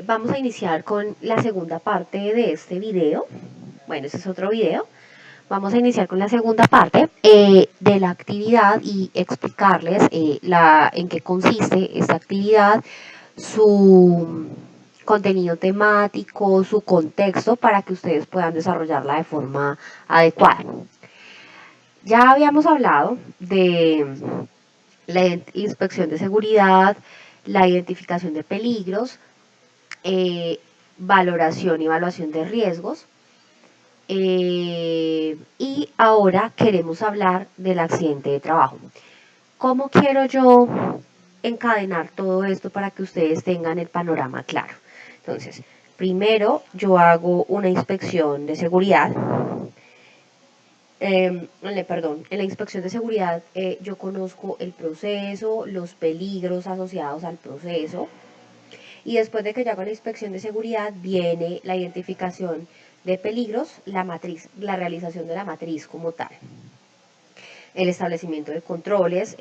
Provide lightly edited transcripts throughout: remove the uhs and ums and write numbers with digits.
Vamos a iniciar con la segunda parte de este video. Bueno, este es otro video. Vamos a iniciar con la segunda parte de la actividad y explicarles en qué consiste esta actividad, su contenido temático, su contexto, para que ustedes puedan desarrollarla de forma adecuada. Ya habíamos hablado de la inspección de seguridad, la identificación de peligros, eh, valoración y evaluación de riesgos. Y ahora queremos hablar del accidente de trabajo. ¿Cómo quiero yo encadenar todo esto para que ustedes tengan el panorama claro? Entonces, primero yo hago una inspección de seguridad. Perdón, en la inspección de seguridad yo conozco el proceso, los peligros asociados al proceso, y después de que yo hago la inspección de seguridad viene la identificación de peligros, la matriz, la realización de la matriz como tal, el establecimiento de controles,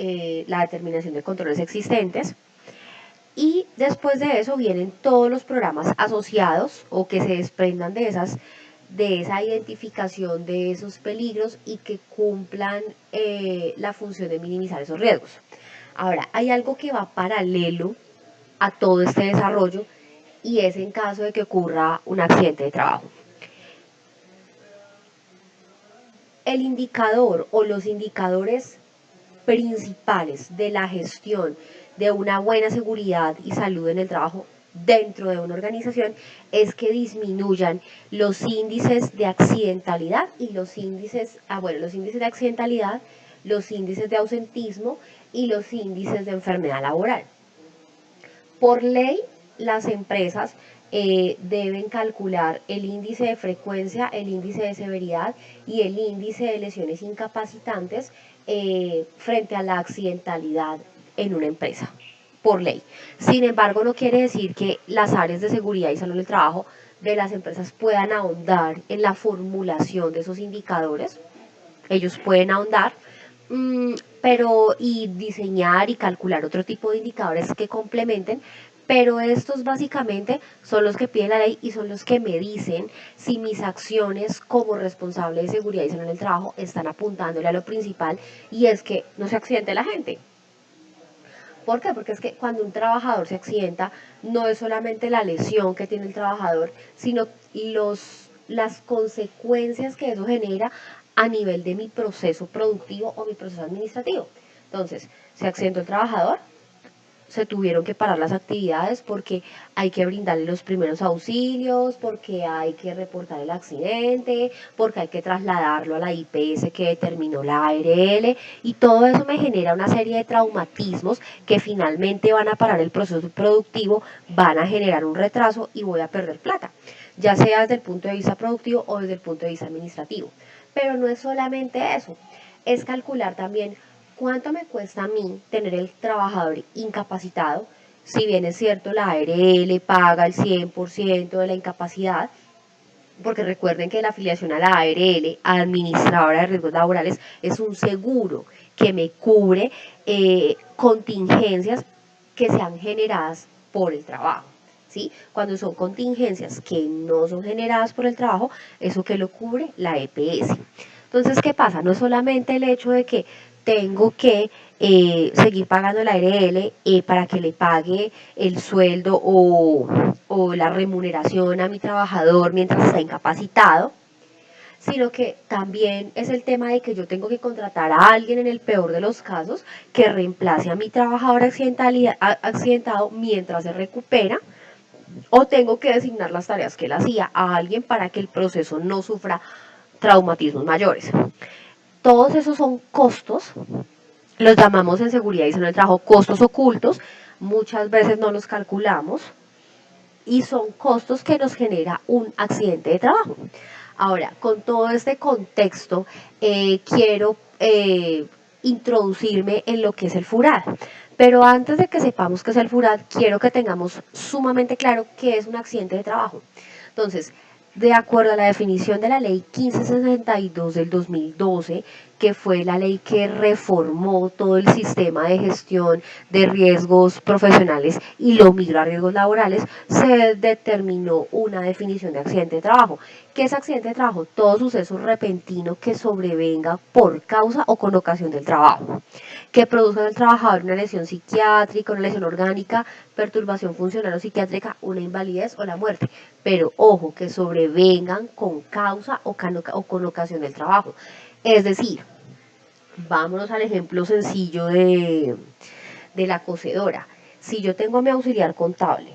la determinación de controles existentes, y después de eso vienen todos los programas asociados o que se desprendan de esa identificación de esos peligros y que cumplan la función de minimizar esos riesgos. Ahora, hay algo que va paralelo a todo este desarrollo y es en caso de que ocurra un accidente de trabajo. El indicador o los indicadores principales de la gestión de una buena seguridad y salud en el trabajo dentro de una organización es que disminuyan los índices de accidentalidad y los índices de accidentalidad, los índices de ausentismo y los índices de enfermedad laboral. Por ley, las empresas deben calcular el índice de frecuencia, el índice de severidad y el índice de lesiones incapacitantes frente a la accidentalidad en una empresa, por ley. Sin embargo, no quiere decir que las áreas de seguridad y salud del trabajo de las empresas puedan ahondar en la formulación de esos indicadores. Ellos pueden ahondar, pero y diseñar y calcular otro tipo de indicadores que complementen, pero estos básicamente son los que pide la ley y son los que me dicen si mis acciones como responsable de seguridad y salud en el trabajo están apuntándole a lo principal, y es que no se accidente la gente. ¿Por qué? Porque es que cuando un trabajador se accidenta, no es solamente la lesión que tiene el trabajador, sino las consecuencias que eso genera a nivel de mi proceso productivo o mi proceso administrativo. Entonces, se accidentó el trabajador, se tuvieron que parar las actividades porque hay que brindarle los primeros auxilios, porque hay que reportar el accidente, porque hay que trasladarlo a la IPS que determinó la ARL, y todo eso me genera una serie de traumatismos que finalmente van a parar el proceso productivo, van a generar un retraso y voy a perder plata, ya sea desde el punto de vista productivo o desde el punto de vista administrativo. Pero no es solamente eso, es calcular también ¿cuánto me cuesta a mí tener el trabajador incapacitado? Si bien es cierto, la ARL paga el 100% de la incapacidad, porque recuerden que la afiliación a la ARL, Administradora de Riesgos Laborales, es un seguro que me cubre contingencias que sean generadas por el trabajo. ¿Sí? Cuando son contingencias que no son generadas por el trabajo, eso que lo cubre la EPS. Entonces, ¿qué pasa? No es solamente el hecho de que tengo que seguir pagando la ARL para que le pague el sueldo o la remuneración a mi trabajador mientras está incapacitado, sino que también es el tema de que yo tengo que contratar a alguien en el peor de los casos que reemplace a mi trabajador accidentado mientras se recupera, o tengo que designar las tareas que él hacía a alguien para que el proceso no sufra traumatismos mayores. Todos esos son costos, los llamamos en seguridad y salud del trabajo costos ocultos, muchas veces no los calculamos y son costos que nos genera un accidente de trabajo. Ahora, con todo este contexto, quiero introducirme en lo que es el FURAD. Pero antes de que sepamos qué es el FURAD, quiero que tengamos sumamente claro qué es un accidente de trabajo. Entonces, de acuerdo a la definición de la ley 1562 del 2012, que fue la ley que reformó todo el sistema de gestión de riesgos profesionales y lo migró a riesgos laborales, se determinó una definición de accidente de trabajo. ¿Qué es accidente de trabajo? Todo suceso repentino que sobrevenga por causa o con ocasión del trabajo, que produzca en el trabajador una lesión psiquiátrica, una lesión orgánica, perturbación funcional o psiquiátrica, una invalidez o la muerte. Pero ojo, que sobrevengan con causa o con ocasión del trabajo. Es decir, vámonos al ejemplo sencillo de la cocedora. Si yo tengo a mi auxiliar contable,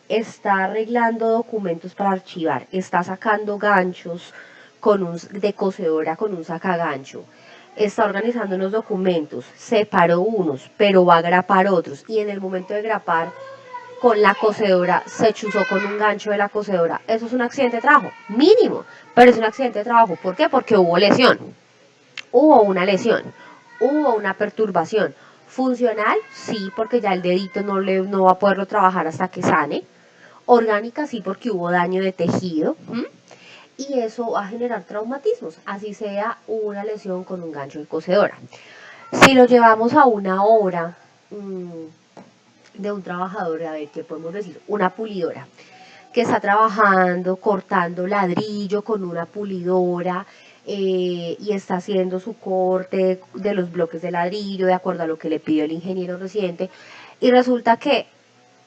está arreglando documentos para archivar, está sacando ganchos de cocedora con un sacagancho, está organizando unos documentos, separó unos, pero va a grapar otros, y en el momento de grapar con la cocedora se chuzó con un gancho de la cocedora, eso es un accidente de trabajo, mínimo, pero es un accidente de trabajo. ¿Por qué? Porque hubo lesión. Hubo una lesión, hubo una perturbación. Funcional, sí, porque ya el dedito no va a poderlo trabajar hasta que sane. Orgánica, sí, porque hubo daño de tejido. Y eso va a generar traumatismos, así sea una lesión con un gancho de cocedora. Si lo llevamos a una obra de un trabajador, a ver, ¿qué podemos decir? Una pulidora que está trabajando, cortando ladrillo con una pulidora, y está haciendo su corte de los bloques de ladrillo de acuerdo a lo que le pidió el ingeniero residente, y resulta que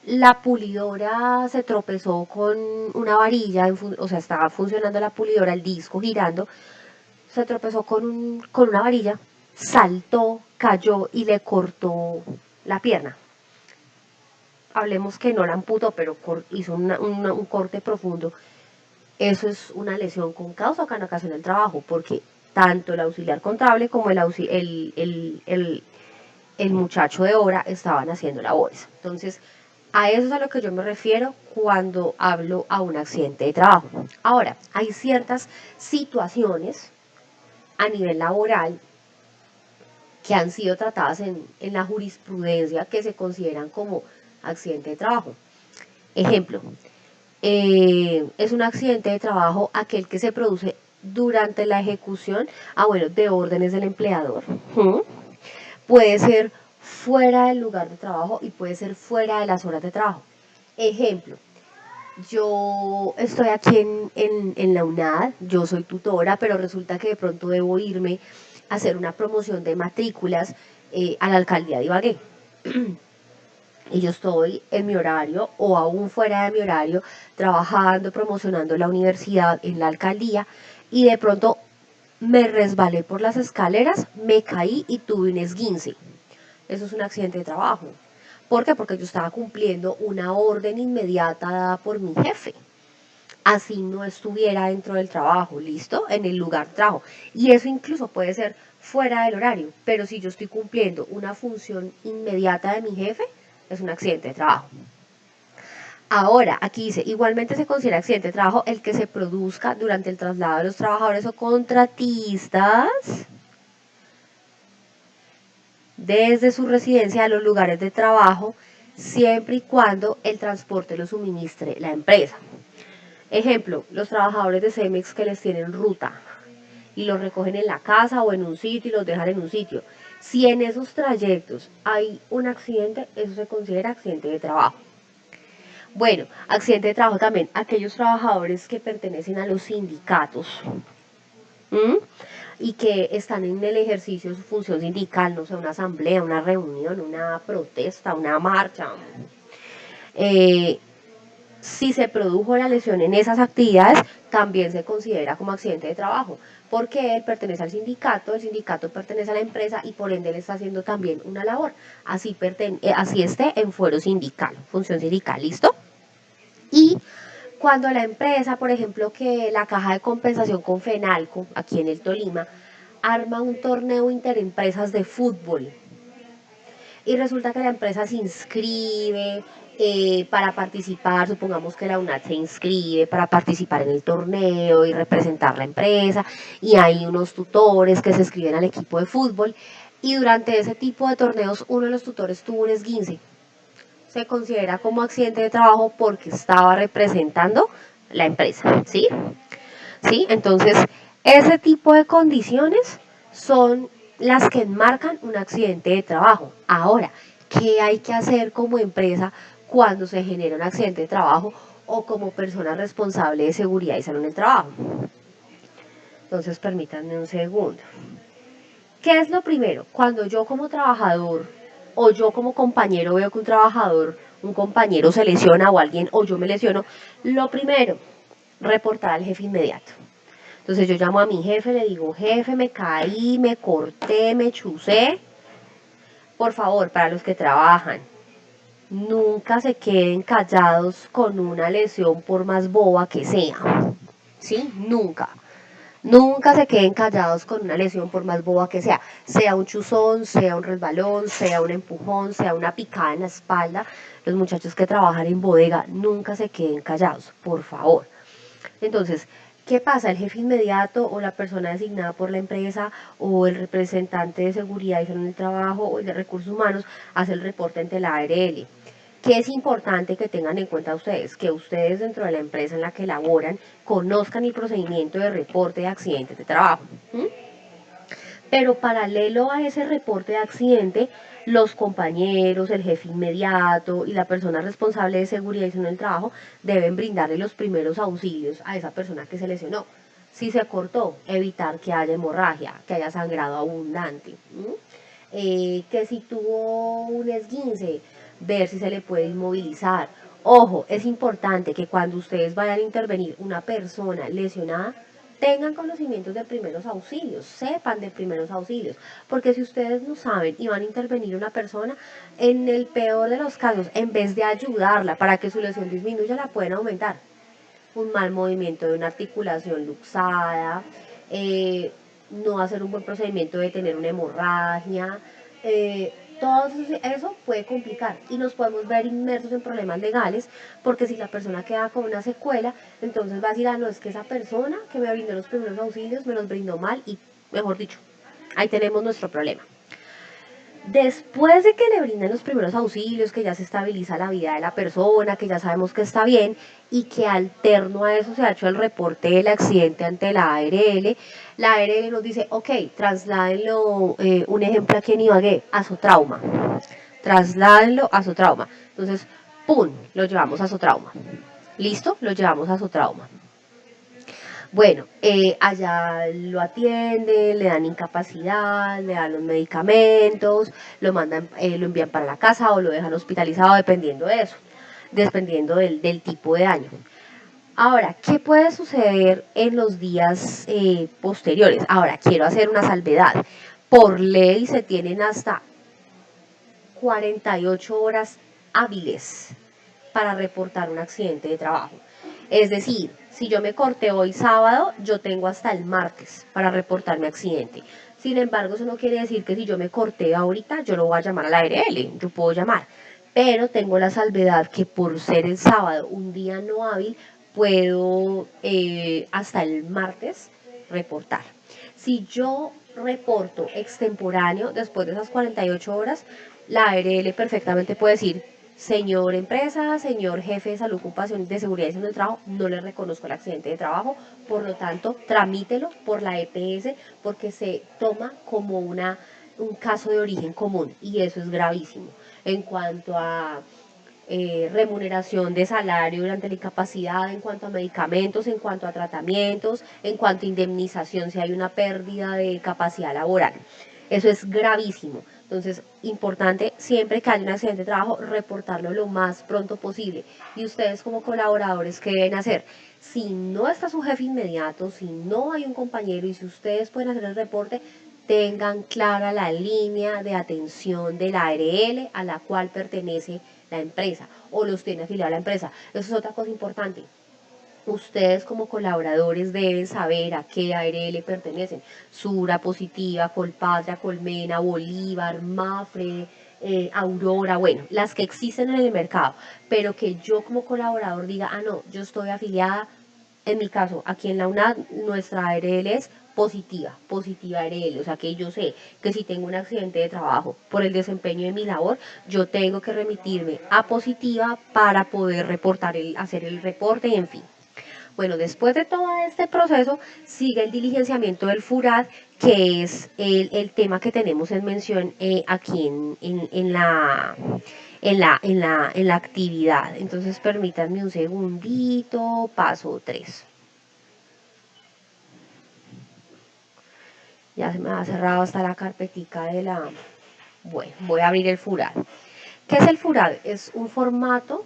la pulidora se tropezó con una varilla, o sea, estaba funcionando la pulidora, el disco girando, se tropezó con una varilla, saltó, cayó y le cortó la pierna. Hablemos que no la amputó, pero hizo un corte profundo. Eso es una lesión con causa o con ocasión del trabajo, porque tanto el auxiliar contable como el muchacho de obra estaban haciendo labores. Entonces, a eso es a lo que yo me refiero cuando hablo a un accidente de trabajo. Ahora, hay ciertas situaciones a nivel laboral que han sido tratadas en la jurisprudencia que se consideran como accidente de trabajo. Ejemplo, es un accidente de trabajo aquel que se produce durante la ejecución, de órdenes del empleador. Puede ser fuera del lugar de trabajo y puede ser fuera de las horas de trabajo. Ejemplo, yo estoy aquí en la UNAD, yo soy tutora, pero resulta que de pronto debo irme a hacer una promoción de matrículas a la alcaldía de Ibagué. Y yo estoy en mi horario o aún fuera de mi horario trabajando, promocionando la universidad en la alcaldía, y de pronto me resbalé por las escaleras, me caí y tuve un esguince. Eso es un accidente de trabajo. ¿Por qué? Porque yo estaba cumpliendo una orden inmediata dada por mi jefe. Así no estuviera dentro del trabajo, ¿listo? En el lugar de trabajo. Y eso incluso puede ser fuera del horario, pero si yo estoy cumpliendo una función inmediata de mi jefe, es un accidente de trabajo. Ahora, aquí dice, igualmente se considera accidente de trabajo el que se produzca durante el traslado de los trabajadores o contratistas desde su residencia a los lugares de trabajo, siempre y cuando el transporte lo suministre la empresa. Ejemplo, los trabajadores de Cemex que les tienen ruta y los recogen en la casa o en un sitio y los dejan en un sitio. Si en esos trayectos hay un accidente, eso se considera accidente de trabajo. Bueno, accidente de trabajo también, aquellos trabajadores que pertenecen a los sindicatos y que están en el ejercicio de su función sindical, no sé, una asamblea, una reunión, una protesta, una marcha. Si se produjo la lesión en esas actividades, también se considera como accidente de trabajo, porque él pertenece al sindicato, el sindicato pertenece a la empresa y por ende él está haciendo también una labor, así esté en fuero sindical, función sindical, ¿listo? Y cuando la empresa, por ejemplo, que la caja de compensación con Fenalco, aquí en el Tolima, arma un torneo interempresas de fútbol, y resulta que la empresa se inscribe para participar, supongamos que la UNAD se inscribe para participar en el torneo y representar la empresa, y hay unos tutores que se inscriben al equipo de fútbol, y durante ese tipo de torneos uno de los tutores tuvo un esguince. Se considera como accidente de trabajo porque estaba representando la empresa, ¿sí? ¿Sí? Entonces, ese tipo de condiciones son las que enmarcan un accidente de trabajo. Ahora, ¿qué hay que hacer como empresa cuando se genera un accidente de trabajo o como persona responsable de seguridad y salud en el trabajo? Entonces, permítanme un segundo. ¿Qué es lo primero? Cuando yo como trabajador o yo como compañero veo que un trabajador, un compañero se lesiona o alguien o yo me lesiono, lo primero, reportar al jefe inmediato. Entonces yo llamo a mi jefe, le digo, jefe, me caí, me corté, me chusé. Por favor, para los que trabajan, nunca se queden callados con una lesión por más boba que sea. ¿Sí? Nunca. Nunca se queden callados con una lesión por más boba que sea un chuzón, sea un resbalón, sea un empujón, sea una picada en la espalda. Los muchachos que trabajan en bodega, nunca se queden callados, por favor. Entonces, ¿qué pasa? El jefe inmediato o la persona designada por la empresa o el representante de seguridad y salud en el trabajo o el de recursos humanos hace el reporte ante la ARL. ¿Qué es importante que tengan en cuenta ustedes? Que ustedes dentro de la empresa en la que laboran conozcan el procedimiento de reporte de accidentes de trabajo. ¿Mm? Pero paralelo a ese reporte de accidente, los compañeros, el jefe inmediato y la persona responsable de seguridad y salud en el trabajo deben brindarle los primeros auxilios a esa persona que se lesionó. Si se cortó, evitar que haya hemorragia, que haya sangrado abundante. Que si tuvo un esguince, ver si se le puede inmovilizar. Ojo, es importante que cuando ustedes vayan a intervenir una persona lesionada, tengan conocimientos de primeros auxilios, sepan de primeros auxilios, porque si ustedes no saben y van a intervenir una persona, en el peor de los casos, en vez de ayudarla para que su lesión disminuya, la pueden aumentar. Un mal movimiento de una articulación luxada, no hacer un buen procedimiento de tener una hemorragia, todo eso puede complicar y nos podemos ver inmersos en problemas legales porque si la persona queda con una secuela, entonces va a decir, ah, no, es que esa persona que me brindó los primeros auxilios me los brindó mal y, mejor dicho, ahí tenemos nuestro problema. Después de que le brinden los primeros auxilios, que ya se estabiliza la vida de la persona, que ya sabemos que está bien y que alterno a eso se ha hecho el reporte del accidente ante la ARL nos dice, ok, trasládenlo, un ejemplo aquí en Ibagué, a Sotrauma. Trasládenlo a Sotrauma. Entonces, ¡pum!, lo llevamos a Sotrauma. ¿Listo? Lo llevamos a Sotrauma. Bueno, allá lo atienden, le dan incapacidad, le dan los medicamentos, lo mandan, lo envían para la casa o lo dejan hospitalizado dependiendo de eso, dependiendo del tipo de daño. Ahora, ¿qué puede suceder en los días posteriores? Ahora, quiero hacer una salvedad. Por ley se tienen hasta 48 horas hábiles para reportar un accidente de trabajo. Es decir, si yo me corté hoy sábado, yo tengo hasta el martes para reportar mi accidente. Sin embargo, eso no quiere decir que si yo me corté ahorita, yo lo voy a llamar a la ARL, yo puedo llamar. Pero tengo la salvedad que por ser el sábado un día no hábil, puedo hasta el martes reportar. Si yo reporto extemporáneo después de esas 48 horas, la ARL perfectamente puede decir, señor empresa, señor jefe de salud ocupacional de seguridad y salud del trabajo, no le reconozco el accidente de trabajo, por lo tanto, tramítelo por la EPS porque se toma como un caso de origen común y eso es gravísimo. En cuanto a remuneración de salario durante la incapacidad, en cuanto a medicamentos, en cuanto a tratamientos, en cuanto a indemnización si hay una pérdida de capacidad laboral. Eso es gravísimo. Entonces, importante siempre que haya un accidente de trabajo, reportarlo lo más pronto posible. Y ustedes como colaboradores, ¿qué deben hacer? Si no está su jefe inmediato, si no hay un compañero y si ustedes pueden hacer el reporte, tengan clara la línea de atención de la ARL a la cual pertenece la empresa o los tiene afiliado a la empresa. Eso es otra cosa importante. Ustedes como colaboradores deben saber a qué ARL pertenecen. Sura, Positiva, Colpatria, Colmena, Bolívar, Mafre, Aurora, bueno, las que existen en el mercado, pero que yo como colaborador diga, ah, no, yo estoy afiliada, en mi caso, aquí en la UNAD, nuestra ARL es positiva ARL, o sea que yo sé que si tengo un accidente de trabajo por el desempeño de mi labor, yo tengo que remitirme a positiva para poder reportar hacer el reporte y en fin. Bueno, después de todo este proceso sigue el diligenciamiento del FURAD, que es el tema que tenemos en mención aquí en la actividad. Entonces permítanme un segundito, paso 3. Ya se me ha cerrado hasta la carpetica de la... Bueno, voy a abrir el FURAD. ¿Qué es el FURAD? Es un formato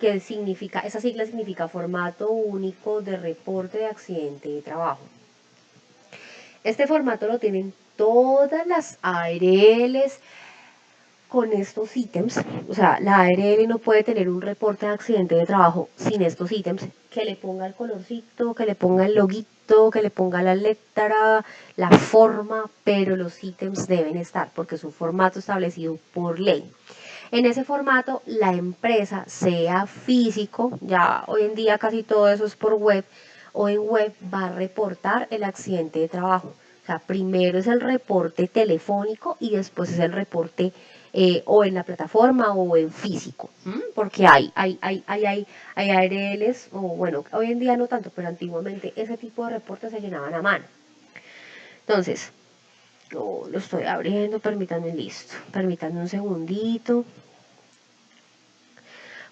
que significa, esa sigla significa Formato Único de Reporte de Accidente de Trabajo. Este formato lo tienen todas las ARLs con estos ítems. O sea, la ARL no puede tener un reporte de accidente de trabajo sin estos ítems. Que le ponga el colorcito, que le ponga el loguito, que le ponga la letra, la forma, pero los ítems deben estar porque es un formato establecido por ley. En ese formato, la empresa, sea físico, ya hoy en día casi todo eso es por web, o en web va a reportar el accidente de trabajo. O sea, primero es el reporte telefónico y después es el reporte o en la plataforma o en físico. Porque hay ARLs, o bueno, hoy en día no tanto, pero antiguamente ese tipo de reportes se llenaban a mano. Entonces, lo estoy abriendo, permítanme, listo. Permítanme un segundito.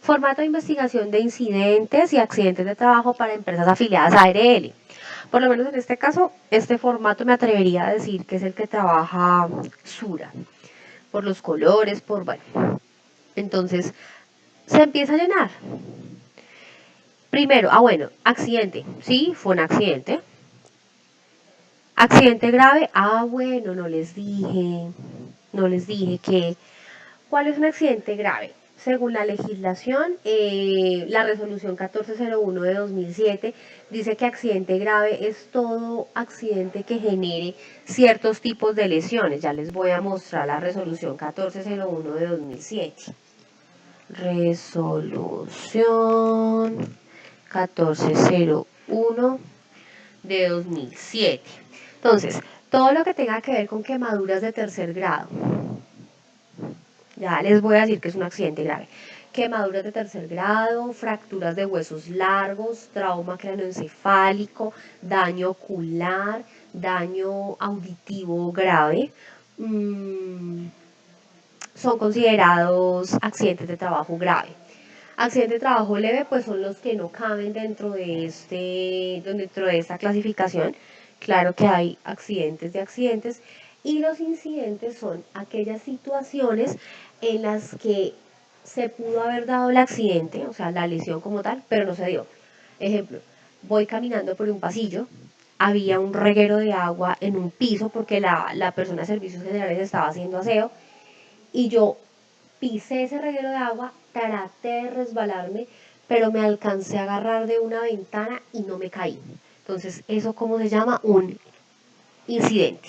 Formato de investigación de incidentes y accidentes de trabajo para empresas afiliadas a ARL. Por lo menos en este caso, este formato me atrevería a decir que es el que trabaja Sura. Por los colores, por bueno. Entonces, se empieza a llenar. Primero, bueno, accidente. Sí, fue un accidente. Accidente grave. Bueno, no les dije. No les dije que... ¿Cuál es un accidente grave? Según la legislación, la resolución 1401 de 2007 dice que accidente grave es todo accidente que genere ciertos tipos de lesiones. Ya les voy a mostrar la resolución 1401 de 2007. Resolución 1401 de 2007. Entonces, todo lo que tenga que ver con quemaduras de tercer grado, ya les voy a decir que es un accidente grave. Quemaduras de tercer grado, fracturas de huesos largos, trauma craneoencefálico, daño ocular, daño auditivo grave, son considerados accidentes de trabajo grave. Accidentes de trabajo leve, pues son los que no caben dentro de esta clasificación. Claro que hay accidentes de accidentes, y los incidentes son aquellas situaciones en las que se pudo haber dado el accidente, o sea, la lesión como tal, pero no se dio. Ejemplo, voy caminando por un pasillo, había un reguero de agua en un piso porque la persona de servicios generales estaba haciendo aseo, y yo pisé ese reguero de agua, traté de resbalarme, pero me alcancé a agarrar de una ventana y no me caí. Entonces, ¿eso cómo se llama? Un incidente.